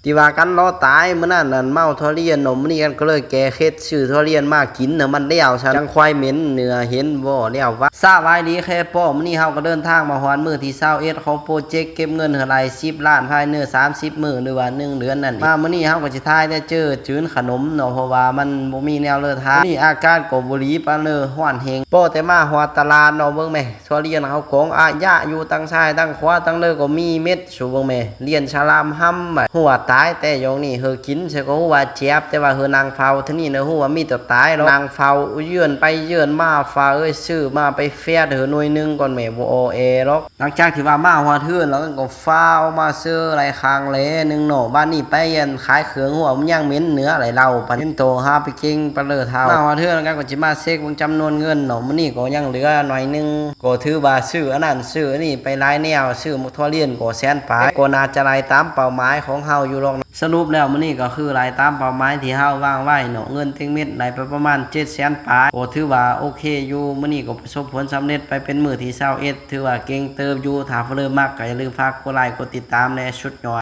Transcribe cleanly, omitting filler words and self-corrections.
ที่ว่ากันล้อตายมื้อนั้นนั่นเมาทุเรียนมื้อนี้กันก็เลยแก้เคล็ดซื้อทุเรียนมากินน่ะมันแล้วซั่นจังควายเหม็นเนื้อเห็นบ่แล้วว่าสบายดีแค่ป้อมื้อนี้เฮาก็เดินทางมาฮอดมื้อที่21ของโปรเจกต์เก็บเงินเท่าไหร่10ล้านภายใน30มื้อหรือว่า1เดือนนั่นมามื้อนี้เฮาก็สิทายได้เจอจื้นขนมเนาะเพราะว่ามันบ่มีแนวเลอทางนี่อากาศก็บ่ดีปานเด้อร้อนแฮงป้อแต่มาฮอดตลาดเนาะเบิ่งแม่ทุเรียนเขากองอายะอยู่ตั้งซ้ายตั้งขวาตั้งเลยก็มีเม็ดสูเบิ่งแม่เรียนฉลามห้ำหัวตายแต่ยองนี่เฮอกินใช่ก็ว่าเจ็บแต่ว่าเฮอนางเฝ้าที่นี่เนอะฮู้ว่ามีแต่ตายแล้วนางเฝ้าเยือนไปเยือนมาฟ้าเอ้ยซื้อมาไปแฟดเฮอหน่วยนึงก่อนแม่บ่โอเอหรอกหลังจากที่ว่ามาหัวเทือนแล้วก็ฟ้าเอามาซื้ออะไรคางแลนึงเนาะบ้านนี้ไปยันขายเครื่องหัวมันยังเหม็นเนื้ออะไรเราปานนี้โตหาไปเก่งปะเลอเท้ามาหัวเทือนแล้วก็สิมาเช็คเบิ่งจำนวนเงินเนาะมื้อนี้ก็ยังเหลือหน่อยนึงก็ถือว่าซื้ออันนั้นซื้ออันนี้ไปหลายแนวซื้อมุกทุเรียนก็แสนปลายก็น่าจะไล่ตามเป้าหมายของเฮาอยู่หรอกสรุปแล้วมื้อนี้ก็คือไล่ตามเป้าหมายที่เฮาวางไว้เนาะเงินเต็งเม็ดได้ไปประมาณ700,000ปลายก็ถือว่าโอเคอยู่มื้อนี้ก็ประสบผลสำเร็จไปเป็นมื้อที่21ถือว่าเก่งเติบอยู่ถ้าเริ่มมักก็อย่าลืมฝากกดไลค์กดติดตามในชุดยอด